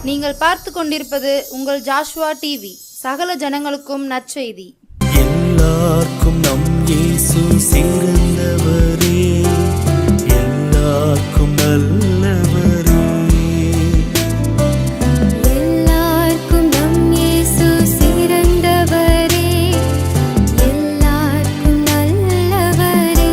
நீங்கள் பார்த்து கொண்டிருப்பது உங்கள் ஜாஷுவா டிவி. சகல ஜனங்களுக்கும் நற்செய்தி. எல்லாருக்கும் நம் இயேசு சிறந்தவரே, எல்லாருக்கும் நல்லவரே. எல்லாருக்கும் நம் இயேசு சிறந்தவரே, எல்லாருக்கும் நல்லவரே.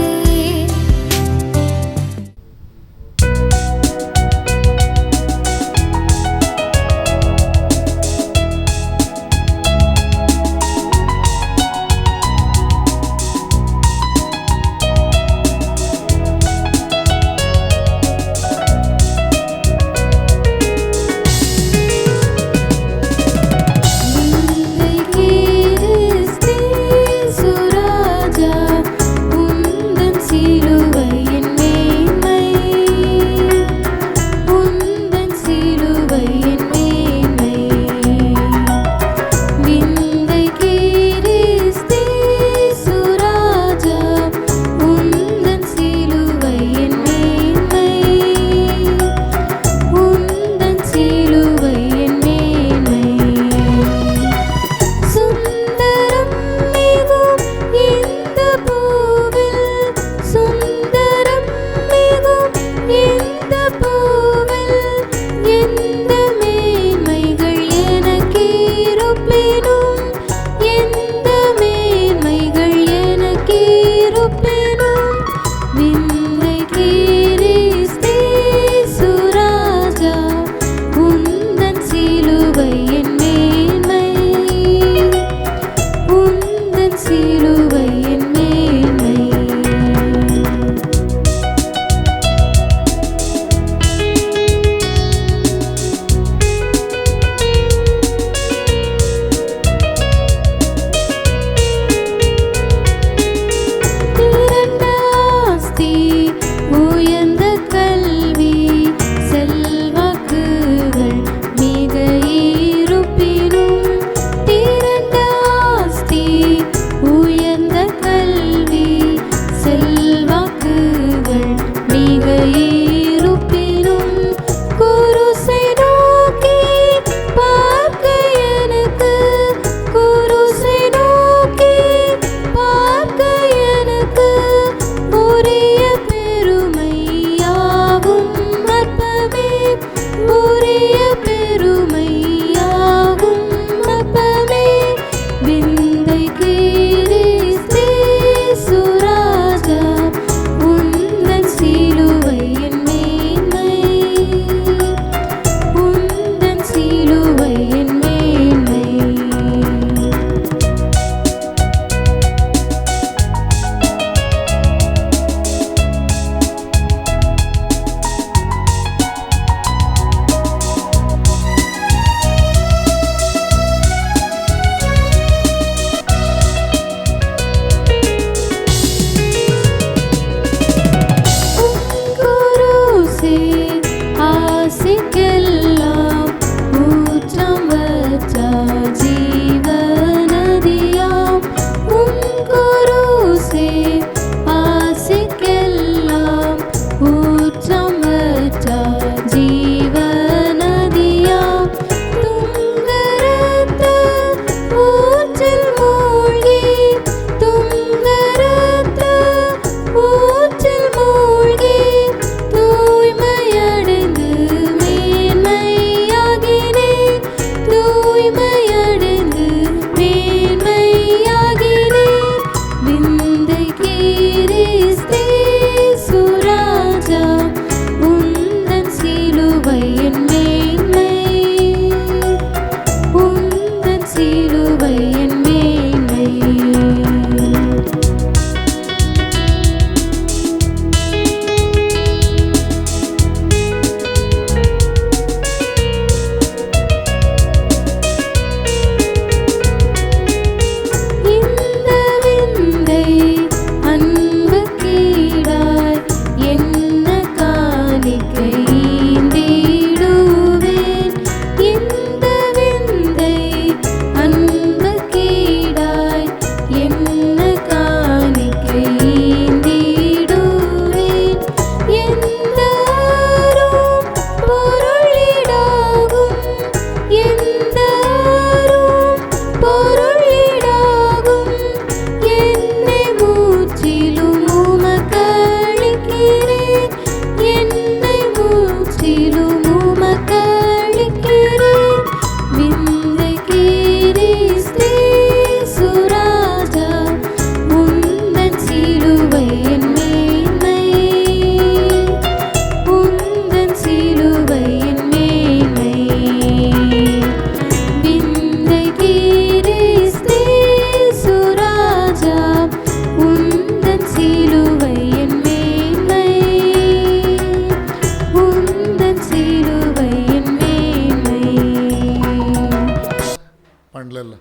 இல்ல.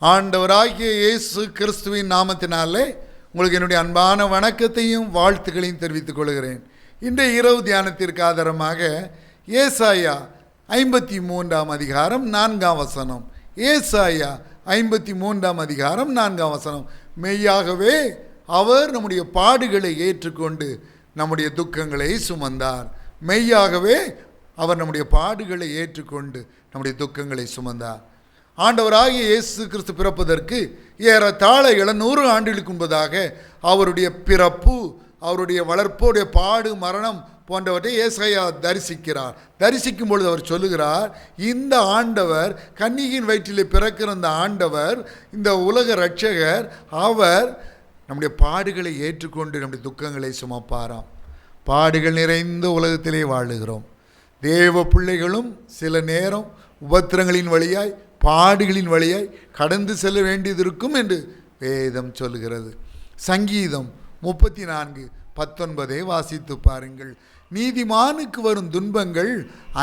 ஆண்டவராகிய இயேசு கிறிஸ்துவின் நாமத்தினாலே உங்களுக்கு என்னுடைய அன்பான வணக்கத்தையும் வாழ்த்துக்களையும் தெரிவித்துக் கொள்கிறேன். இன்றைய இரவு தியானத்திற்கு ஆதாரமாக ஏசாயா 53 அதிகாரம் 4 வசனம். ஏசாயா 53 அதிகாரம் 4 வசனம். மெய்யாகவே அவர் நம்முடைய பாடுகளை ஏற்றுக்கொண்டு நம்முடைய துக்கங்களை சுமந்தார். மெய்யாகவே அவர் நம்முடைய பாடுகளை ஏற்றுக்கொண்டு நம்முடைய துக்கங்களை சுமந்தார். ஆண்டவராகிய இயேசு கிறிஸ்து பிறப்பதற்கு ஏறத்தாழ 700 ஆண்டுகளுக்கு முன்பதாக அவருடைய பிறப்பு, அவருடைய வளர்ப்புடைய பாடு, மரணம் போன்றவற்றை ஏசாயா தரிசிக்கிறார். தரிசிக்கும் பொழுது அவர் சொல்லுகிறார், இந்த ஆண்டவர், கன்னிகையின் வயிற்றிலே பிறக்கிற இந்த ஆண்டவர், இந்த உலக இரட்சகர், அவர் நம்முடைய பாடுகளை ஏற்றுக்கொண்டு நம்முடைய துக்கங்களை சுமப்பாராம். பாடுகள் நிறைந்த உலகத்திலே வாழுகிறோம். தேவ பிள்ளைகளும் சில நேரம் உபத்திரங்களின் வழியாய், பாடுகளின் வழியாய் கடந்து செல்ல வேண்டியது இருக்கும் என்று வேதம் சொல்லுகிறது. சங்கீதம் 34:19 வாசித்து பாருங்கள். நீதிமானுக்கு வரும் துன்பங்கள்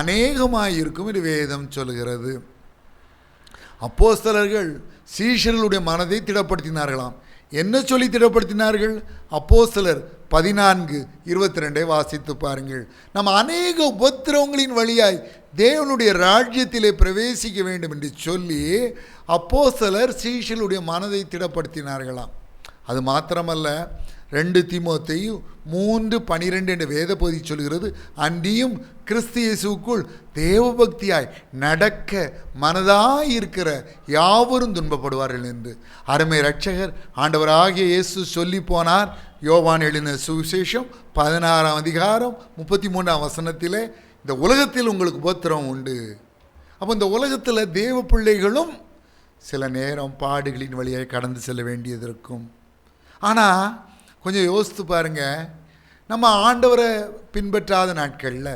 அநேகமாயிருக்கும் என்று வேதம் சொல்லுகிறது. அப்போஸ்தலர்கள் சீஷர்களுடைய மனதை திடப்படுத்தினார்களாம். என்ன சொல்லி திடப்படுத்தினார்கள்? அப்போஸ்தலர் 14:22 வாசித்து பாருங்கள். நம்ம அநேக உபத்திரவங்களின் வழியாய் தேவனுடைய ராஜ்யத்திலே பிரவேசிக்க வேண்டும் என்று சொல்லி அப்போஸ்தலர் சீஷர்களுடைய மனதை திடப்படுத்தினார்களாம். அது மாத்திரமல்ல, 2 தீமோத்தேயு 3:12 என்ற வேத பகுதி சொல்கிறது, அன்றியும் கிறிஸ்து இயேசுவுக்குள் தேவபக்தியாய் நடக்க மனதாயிருக்கிற யாவரும் துன்பப்படுவார்கள் என்று அருமை இரட்சகர் ஆண்டவராகிய இயேசு சொல்லி போனார். யோவான் எழுதின சுவிசேஷம் 16 அதிகாரம் 33 வசனத்திலே, இந்த உலகத்தில் உங்களுக்கு உபத்திரம் உண்டு. அப்போ இந்த உலகத்தில் தேவ பிள்ளைகளும் சில நேரம் பாடுகளின் வழியாய் கடந்து செல்ல வேண்டியது இருக்கும். ஆனால் கொஞ்சம் யோசித்து பாருங்கள், நம்ம ஆண்டவரை பின்பற்றாத நாட்களில்,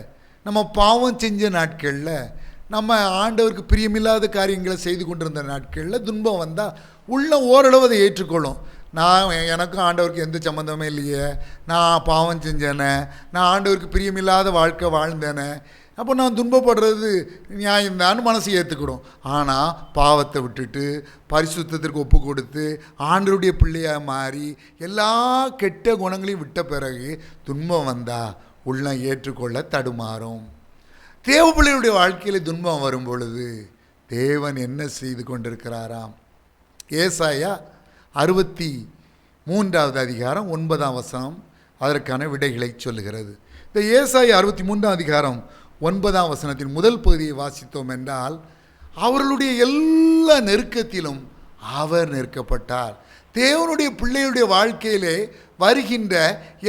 நம்ம பாவம் செஞ்ச நாட்களில், நம்ம ஆண்டவருக்கு பிரியமில்லாத காரியங்களை செய்து கொண்டிருந்த நாட்களில் துன்பம் வந்தால் உள்ள ஓரளவு அதை ஏற்றுக்கொள்ளும். எனக்கும் ஆண்டவருக்கு எந்த சம்மந்தமே இல்லையே, நான் பாவம் செஞ்சேனே, நான் ஆண்டவருக்கு பிரியமில்லாத வாழ்க்கை வாழ்ந்தேனே, அப்போ நான் துன்பப்படுறது நியாயம்தான்னு மனசு ஏற்றுக்கிடும். ஆனால் பாவத்தை விட்டுட்டு பரிசுத்தத்திற்கு ஒப்பு கொடுத்து ஆண்டவருடைய பிள்ளையாக மாறி எல்லா கெட்ட குணங்களையும் விட்ட பிறகு துன்பம் வந்தால் உள்ளம் ஏற்றுக்கொள்ள தடுமாறும். தேவ பிள்ளைகளுடைய வாழ்க்கையில் துன்பம் வரும் பொழுது தேவன் என்ன செய்து கொண்டிருக்கிறாராம்? ஏசாயா 63 அதிகாரம் 9 வசனம் அதற்கான விடைகளை சொல்லுகிறது. இந்த ஏசாயா 63 அதிகாரம் 9 வசனத்தின் முதல் பகுதியை வாசித்தோம் என்றால், அவர்களுடைய எல்லா நெருக்கத்திலும் அவர் நெருக்கப்பட்டார். தேவனுடைய பிள்ளைகளுடைய வாழ்க்கையிலே வருகின்ற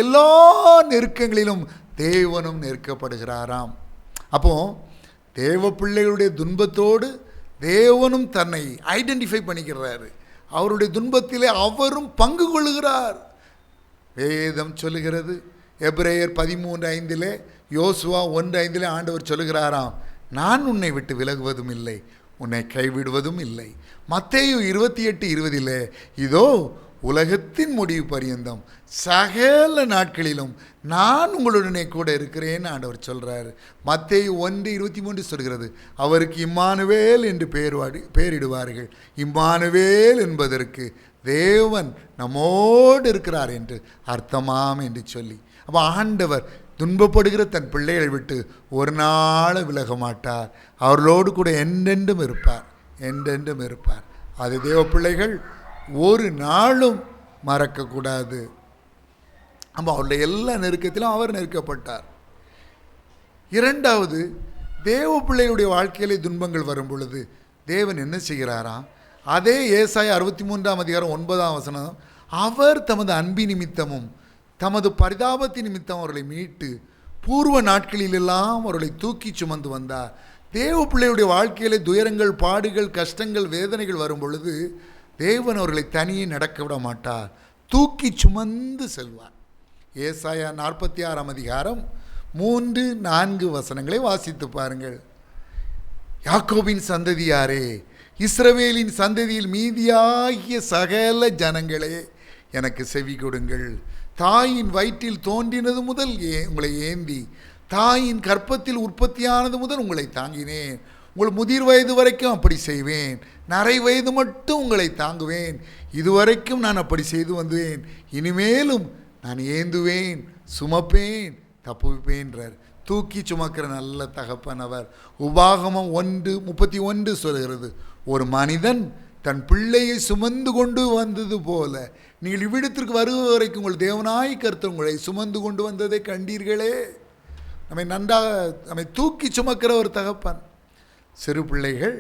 எல்லா நெருக்கங்களிலும் தேவனும் நெருக்கப்படுகிறாராம். அப்போ தேவ பிள்ளைகளுடைய துன்பத்தோடு தேவனும் தன்னை ஐடென்டிஃபை பண்ணிக்கிறாரு. அவருடைய துன்பத்திலே அவரும் பங்கு கொள்ளுகிறார். வேதம் சொல்லுகிறது, எபிரேயர் 13:5, யோசுவா 1:5 ஆண்டவர் சொல்லுகிறாராம், நான் உன்னை விட்டு விலகுவதும் இல்லை, உன்னை கைவிடுவதும் இல்லை. மத்தேயு 28:20, இதோ உலகத்தின் முடிவு பரியந்தம் சகல நாட்களிலும் நான் உங்களுடனே கூட இருக்கிறேன்னு ஆண்டவர் சொல்கிறார். மத்தேயு 1:23 சொல்கிறது, அவருக்கு இம்மானுவேல் என்று பெயரிடுவார்கள். இம்மானுவேல் என்பதற்கு தேவன் நம்மோடு இருக்கிறார் என்று அர்த்தமாம் என்று சொல்லி, அப்போ ஆண்டவர் துன்பப்படுகிற தன் பிள்ளைகளை விட்டு ஒரு நாள் விலக மாட்டார். அவர்களோடு கூட என்றென்றும் இருப்பார், என்றென்றும் இருப்பார். அது தேவ பிள்ளைகள் ஒரு நாளும் மறக்கக்கூடாது. அப்போ அவருடைய எல்லா நெருக்கத்திலும் அவர் நெருக்கப்பட்டார். இரண்டாவது, தேவ பிள்ளைகளுடைய வாழ்க்கையிலே துன்பங்கள் வரும் பொழுது தேவன் என்ன செய்கிறாராம்? அதே ஏசாயா 63 அதிகாரம் 9 வசனம், அவர் தமது அன்பி நிமித்தமும் தமது பரிதாபத்தின் நிமித்தம் அவர்களை மீட்டு பூர்வ நாட்களிலெல்லாம் அவர்களை தூக்கி சுமந்து வந்தார். தேவ பிள்ளையுடைய வாழ்க்கையிலே துயரங்கள், பாடுகள், கஷ்டங்கள், வேதனைகள் வரும் பொழுது தேவன் அவர்களை தனியே நடக்க விட மாட்டார், தூக்கி சுமந்து செல்வார். ஏசாயா 46 அதிகாரம் 3-4 வசனங்களை வாசித்து பாருங்கள். யாக்கோபின் சந்ததியாரே, இஸ்ரவேலின் சந்ததியில் மீதியாகிய சகல ஜனங்களே, எனக்கு செவி கொடுங்கள். தாயின் வயிற்றில் தோன்றினது முதல் உங்களை ஏந்தி, தாயின் கற்பத்தில் உற்பத்தியானது முதல் உங்களை தாங்கினேன். உங்கள் முதிர் வயது வரைக்கும் அப்படி செய்வேன். நரை வயது மட்டும் உங்களை தாங்குவேன். இதுவரைக்கும் நான் அப்படி செய்து வந்தேன். இனிமேலும் நான் ஏந்துவேன், சுமப்பேன், தப்புவிப்பேன்றார். தூக்கி சுமக்கிற நல்ல தகப்பன் அவர். உபாகமம் 1:31 சொல்கிறது, ஒரு மனிதன் தன் பிள்ளையை சுமந்து கொண்டு வந்தது போல நீங்கள் இவ்விடத்திற்கு வருகிற வரைக்கும் உங்கள் தேவனாய் கர்த்தர் உங்களை சுமந்து கொண்டு வந்ததை கண்டீர்களே. நம்மை தூக்கி சுமக்கிற ஒரு தகப்பன். சிறு பிள்ளைகள்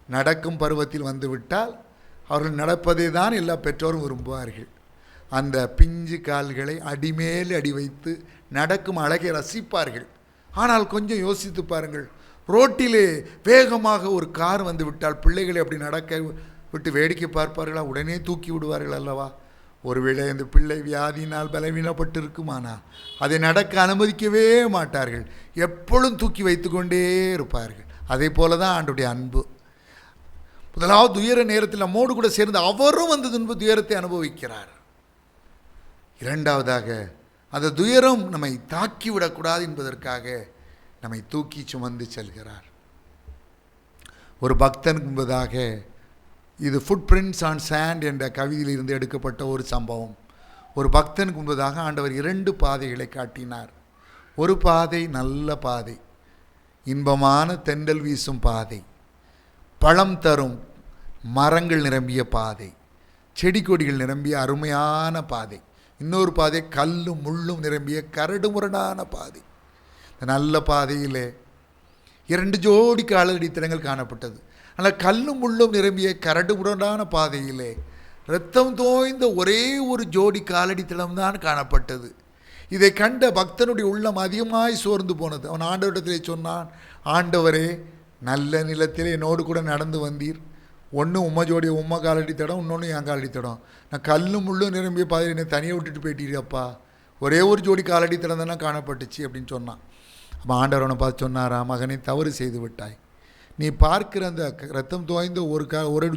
நடக்கும் பருவத்தில் வந்துவிட்டால் அவர்கள் நடப்பதை தான் எல்லா பெற்றோரும் விரும்புவார்கள். அந்த பிஞ்சு கால்களை அடிமேல் அடி வைத்து நடக்கும் அழகை ரசிப்பார்கள். ஆனால் கொஞ்சம் யோசித்து பாருங்கள், ரோட்டிலே வேகமாக ஒரு கார் வந்து விட்டால் பிள்ளைகளை அப்படி நடக்க விட்டு வேடிக்கை பார்ப்பார்களா? உடனே தூக்கி விடுவார்கள் அல்லவா? ஒருவேளை அந்த பிள்ளை வியாதியினால் பலவீனப்பட்டு இருக்குமானா அதை நடக்க அனுமதிக்கவே மாட்டார்கள். எப்பொழுதும் தூக்கி வைத்து கொண்டே இருப்பார்கள். அதே போல தான் ஆண்டவருடைய அன்பு. முதலாவது துயர நேரத்தில் நம்மோடு கூட சேர்ந்து அவரும் அந்த துயரத்தை அனுபவிக்கிறார். இரண்டாவதாக அந்த துயரம் நம்மை தாக்கிவிடக்கூடாது என்பதற்காக நம்மை தூக்கி சுமந்து செல்கிறார். ஒரு பக்தன் என்பதாக இது ஃபுட் பிரிண்ட்ஸ் ஆன் சாண்ட் என்ற கவிதையிலிருந்து எடுக்கப்பட்ட ஒரு சம்பவம். ஒரு பக்தனுக்கு முன்பதாக ஆண்டவர் 2 பாதைகளை காட்டினார். ஒரு பாதை நல்ல பாதை, இன்பமான தென்றல் வீசும் பாதை, பழம் தரும் மரங்கள் நிரம்பிய பாதை, செடி கொடிகள் நிரம்பிய அருமையான பாதை. இன்னொரு பாதை கல்லும் முள்ளும் நிரம்பிய கரடு முரடான பாதை. இந்த நல்ல பாதையிலே 2 ஜோடி காலடித்தடங்கள் காணப்பட்டது. ஆனால் கல்லும் முள்ளும் நிரம்பிய கரடு முரடான பாதையிலே இரத்தம் தோய்ந்த ஒரே ஒரு ஜோடி காலடித்தடம் காணப்பட்டது. இதை கண்ட பக்தனுடைய உள்ளம் அதிகமாய் சோர்ந்து போனது. அவன் ஆண்டவரிடத்திலே சொன்னான், ஆண்டவரே, நல்ல நிலத்திலே என்னோடு கூட நடந்து வந்தீர். ஒன்று உம்மை உம்மை காலடித்தடம், இன்னொன்று என் காலடித்தடம். நான் கல்லும் முள்ளும் நிரம்பிய பாதையில் என்னை தனியாக விட்டுட்டு போயிட்டீங்கப்பா. ஒரே ஒரு ஜோடி காலடித்தடம் தானே காணப்பட்டுச்சு அப்படின்னு சொன்னான். அப்போ ஆண்டவரனை பார்த்து சொன்னாரா, மகனை தவறு செய்து விட்டாய். நீ பார்க்கிற அந்த ரத்தம் தோய்ந்த ஒரு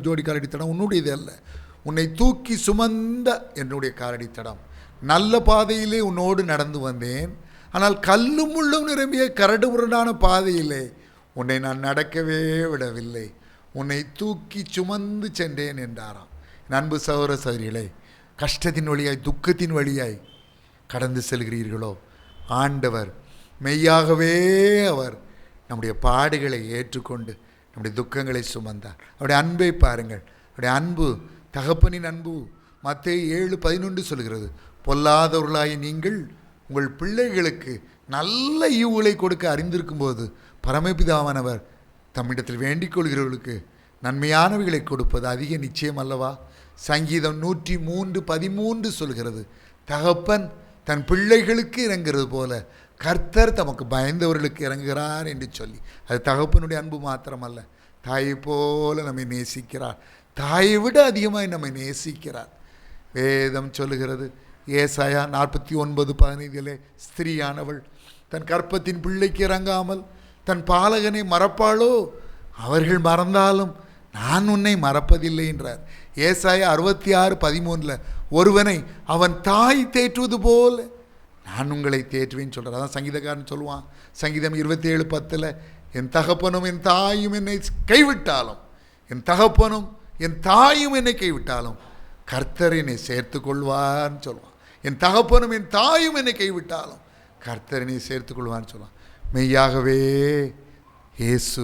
ஜோடி காலடித்தடம் உன்னுடையது அல்ல, உன்னை தூக்கி சுமந்த என்னுடைய காலடித்தடம். நல்ல பாதையிலே உன்னோடு நடந்து வந்தேன், ஆனால் கல்லும் முள்ளும் நிரம்பிய கரடு முரடான பாதையிலே உன்னை நான் நடக்கவே விடவில்லை, உன்னை தூக்கி சுமந்து சென்றேன் என்றாராம். அன்பு சகோதர சகோதரிகளே, கஷ்டத்தின் வழியாய் துக்கத்தின் வழியாய் கடந்து செல்கிறீர்களோ, ஆண்டவர் மெய்யாகவே அவர் நம்முடைய பாடுகளை ஏற்றுக்கொண்டு நம்முடைய துக்கங்களை சுமந்தார். அவருடைய அன்பை பாருங்கள். அவருடைய அன்பு, தகப்பனின் அன்பு மத்தேயு 7:11 சொல்கிறது, பொல்லாதவர்களாய் நீங்கள் உங்கள் பிள்ளைகளுக்கு நல்ல ஈவுகளை கொடுக்க அறிந்திருக்கும் போது பரமபிதாவானவர் தம்மிடத்தில் வேண்டிக் கொள்கிறவர்களுக்கு நன்மையானவைகளை கொடுப்பது அதிக நிச்சயம் அல்லவா? சங்கீதம் 103:13 சொல்கிறது, தகப்பன் தன் பிள்ளைகளுக்கு இறங்குறது போல கர்த்தர் தமக்கு பயந்தவர்களுக்கு இறங்குகிறார் என்று சொல்லி. அது தகப்பனுடைய அன்பு மாத்திரமல்ல, தாயை போல நம்மை நேசிக்கிறார். தாயை விட அதிகமாக நம்மை நேசிக்கிறார். வேதம் சொல்லுகிறது, ஏசாயா 49:15 ஸ்திரீயானவள் தன் கற்பத்தின் பிள்ளைக்கு இறங்காமல் தன் பாலகனை மறப்பாளோ? அவர்கள் மறந்தாலும் நான் உன்னை மறப்பதில்லை என்றார். ஏசாயா 66:13 ஒருவனை அவன் தாய் தேற்றுவது போல நான் உங்களை தேற்றுவேன்னு சொல்கிறார். அதான் சங்கீதக்காரன் சொல்லுவான், சங்கீதம் 27:10 என் தகப்பனும் என் தாயும் என்னை கைவிட்டாலும், என் தகப்பனும் என் தாயும் என்னை கைவிட்டாலும் கர்த்தர் என்னை சேர்த்து கொள்வான்னு சொல்லுவான். என் தகப்பனும் என் தாயும் என்னை கைவிட்டாலும் கர்த்தர் என்னை சேர்த்து கொள்வான்னு சொல்லுவான். மெய்யாகவே இயேசு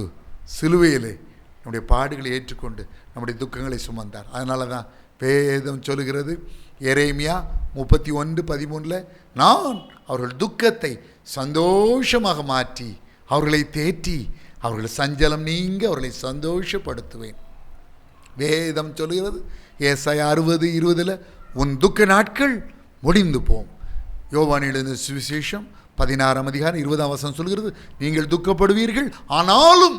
சிலுவையிலே நம்முடைய பாடுகளை ஏற்றுக்கொண்டு நம்முடைய துக்கங்களை சுமந்தார். அதனால தான் வேதம் சொல்லுகிறது, எரேமியா 31:13 நான் அவர்கள் துக்கத்தை சந்தோஷமாக மாற்றி அவர்களை தேற்றி அவர்கள் சஞ்சலம் நீங்க அவர்களை சந்தோஷப்படுத்துவேன். வேதம் சொல்லுகிறது, ஏசாயா 60:20 உன் துக்க நாட்கள் முடிந்து போம். யோவான் எழுதின சுவிசேஷம் 16:20 சொல்கிறது, நீங்கள் துக்கப்படுவீர்கள், ஆனாலும்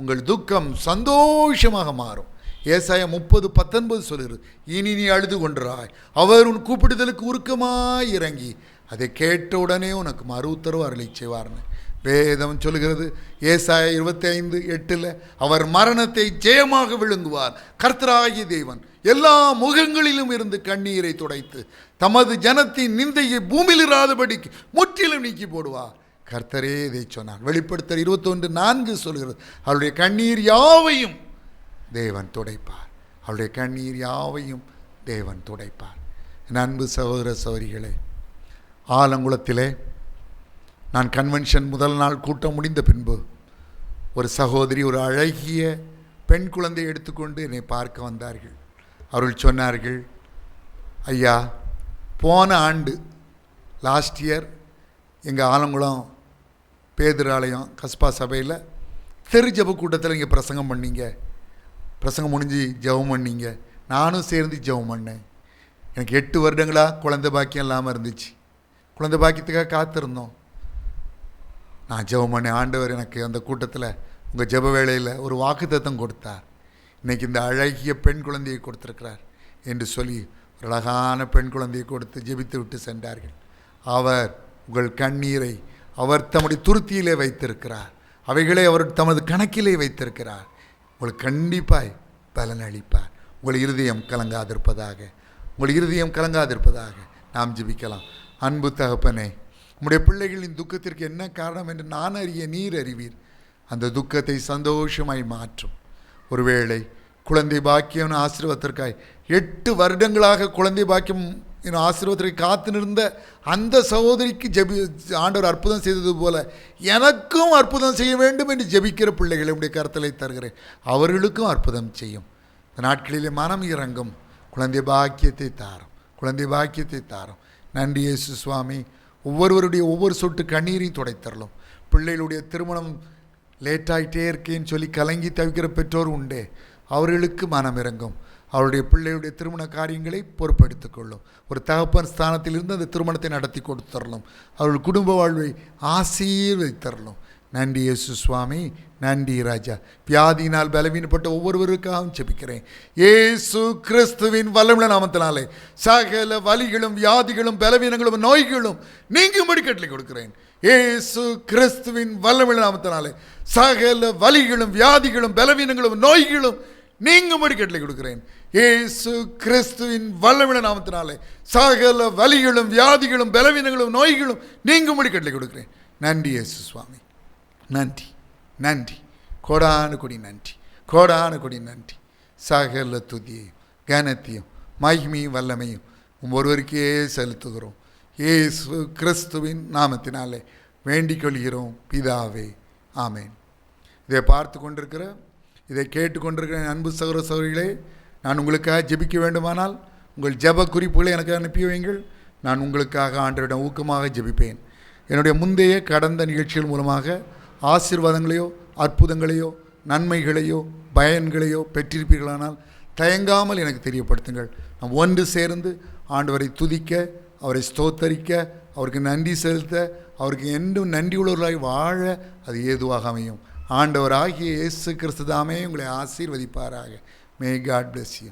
உங்கள் துக்கம் சந்தோஷமாக மாறும். ஏசாயா 30:19 சொல்கிறது, இனி நீ அழுது கொண்டிராய், அவர் உன் கூப்பிடுதலுக்கு உருக்கமாய் இறங்கி அதை கேட்டவுடனே உனக்கு மறு உத்தரவு அருளை செய்வார்னு வேதம் சொல்கிறது. ஏசாயா 25:8 அவர் மரணத்தை ஜெயமாக விழுங்குவார், கர்த்தராகிய தேவன் எல்லா முகங்களிலும் இருந்து கண்ணீரை துடைத்து தமது ஜனத்தின் நிந்தையை பூமியில் இராதபடிக்கு முற்றிலும் நீக்கி போடுவார். கர்த்தரே இதை சொன்னார். வெளிப்படுத்தல் 21:4 சொல்கிறது, அவருடைய கண்ணீர் யாவையும் தேவன் துடைப்பார். அவருடைய கண்ணீர் யாவையும் தேவன் துடைப்பார். என் அன்பு சகோதர சகோதரிகளே, ஆலங்குளத்திலே நான் கன்வென்ஷன் முதல் நாள் கூட்டம் முடிந்த பின்பு ஒரு சகோதரி ஒரு அழகிய பெண் குழந்தையை எடுத்துக்கொண்டு என்னை பார்க்க வந்தார்கள். அவர்கள் சொன்னார்கள், ஐயா, போன ஆண்டு லாஸ்ட் இயர் எங்கள் ஆலங்குளம் பேதுராலயம் கஸ்பா சபையில் தெரு ஜப கூட்டத்தில் இங்கே பிரசங்கம் பண்ணீங்க. பிரசங்கம் முடிஞ்சு ஜெபம் பண்ணீங்க. நானும் சேர்ந்து ஜெபம் பண்ணேன். எனக்கு 8 வருடங்களாக குழந்தை பாக்கியம் இல்லாமல் இருந்துச்சு. குழந்தை பாக்கியத்துக்காக காத்திருந்தோம். நான் ஜெபம் பண்ணேன். ஆண்டவர் எனக்கு அந்த கூட்டத்தில் உங்கள் ஜெப வேளையில் ஒரு வாக்குத்தத்தம் கொடுத்தார். இன்றைக்கி இந்த அழகிய பெண் குழந்தையை கொடுத்துருக்கிறார் என்று சொல்லி ஒரு அழகான பெண் குழந்தையை கொடுத்து ஜெபித்து விட்டு சென்றார்கள். அவர் உங்கள் கண்ணீரை அவர் தம்முடைய துருத்தியிலே வைத்திருக்கிறார். அவைகளை அவர் தமது கணக்கிலே வைத்திருக்கிறார். உங்களுக்கு கண்டிப்பாய் பலன் அளிப்பார். உங்கள் இருதயம் கலங்காதிருப்பதாக, உங்கள் இருதயம் கலங்காதிருப்பதாக. நாம் ஜெபிக்கலாம். அன்பு தகப்பனே, உம்முடைய பிள்ளைகளின் துக்கத்திற்கு என்ன காரணம் என்று நான் அறிய, நீர் அறிவீர். அந்த துக்கத்தை சந்தோஷமாய் மாற்றும். ஒருவேளை குழந்தை பாக்கியம் ஆசீர்வாதத்திற்காய் 8 வருடங்களாக குழந்தை பாக்கியம் ஆசீர்வாதத்திற்கு காத்து நிற்ந்த அந்த சகோதரிக்கு ஆண்டவர் அற்புதம் செய்தது போல எனக்கும் அற்புதம் செய்ய வேண்டும் என்று ஜெபிக்கிற பிள்ளைகளை உடைய கருத்தலை தருகிறேன். அவர்களுக்கும் அற்புதம் செய்யும். இந்த நாட்களிலே மனம் இறங்கும். குழந்தை பாக்கியத்தை தாரும், குழந்தை பாக்கியத்தை தாரும். நன்றி இயேசு சுவாமி. ஒவ்வொருவருடைய ஒவ்வொரு சொட்டு கண்ணீரையும் துடைத்தரலும். பிள்ளைகளுடைய திருமணம் லேட்டாகிட்டே இருக்கேன்னு சொல்லி கலங்கி தவிக்கிற பெற்றோர் உண்டே, அவர்களுக்கு மனம் இறங்கும். அவருடைய பிள்ளைகளுடைய திருமண காரியங்களை பொறுப்பெடுத்துக் கொள்ளும். ஒரு தகப்பன் ஸ்தானத்திலிருந்து அந்த திருமணத்தை நடத்தி கொடுத்தரலும். அவர்கள் குடும்ப வாழ்வை ஆசீர்வதித்தரலும். நன்றி இயேசு சுவாமி. நன்றி ராஜா. வியாதியினால் பலவீனப்பட்ட ஒவ்வொருவருக்காகவும் ஜெபிக்கிறேன். இயேசு கிறிஸ்துவின் வல்லமுள்ள நாமத்தினாலே சகல வலிகளும் வியாதிகளும் பலவீனங்களும் நோய்களும் நீங்கும்படி கட்டளை கொடுக்கிறேன். இயேசு கிறிஸ்துவின் வல்லமுள்ள நாமத்தினாலே சகல வலிகளும் வியாதிகளும் பலவீனங்களும் நோய்களும் நீங்கும்படி கட்டளை கொடுக்கிறேன். இயேசு கிறிஸ்துவின் வல்லமுள்ள நாமத்தினாலே சகல வலிகளும் வியாதிகளும் பலவீனங்களும் நோய்களும் நீங்கும்படி கட்டளை கொடுக்கிறேன். நன்றி இயேசு சுவாமி. நன்றி, நன்றி, கோடானு கொடி நன்றி, கோடானு கொடி நன்றி. சகல துதியையும் கனத்தையும் மகிமையும் வல்லமையும் ஒருவருக்கே செலுத்துகிறோம். இயேசு கிறிஸ்துவின் நாமத்தினாலே வேண்டிக் கொள்கிறோம் பிதாவே, ஆமேன். இதை பார்த்து கொண்டிருக்கிற, இதை கேட்டுக்கொண்டிருக்கிற அன்பு சகோதர சகோதரிகளே, நான் உங்களுக்காக ஜெபிக்க வேண்டுமானால் உங்கள் ஜெப குறிப்புகளை எனக்கு அனுப்பி வையுங்கள். நான் உங்களுக்காக ஆண்டவரிடம் ஊக்கமாக ஜெபிப்பேன். என்னுடைய முந்தைய கடந்த நிகழ்ச்சிகள் மூலமாக ஆசீர்வாதங்களையோ அற்புதங்களையோ நன்மைகளையோ பயன்களையோ பெற்றிருப்பீர்களானால் தயங்காமல் எனக்கு தெரியப்படுத்துங்கள். நாம் ஒன்று சேர்ந்து ஆண்டவரை துதிக்க, அவரை ஸ்தோத்தரிக்க, அவருக்கு நன்றி செலுத்த, அவருக்கு என்றும் நன்றி உள்ளவர்களாய் வாழ அது ஏதுவாக அமையும். ஆண்டவராகிய இயேசு கிறிஸ்து தாமே உங்களை ஆசீர்வதிப்பாராக. May God bless you.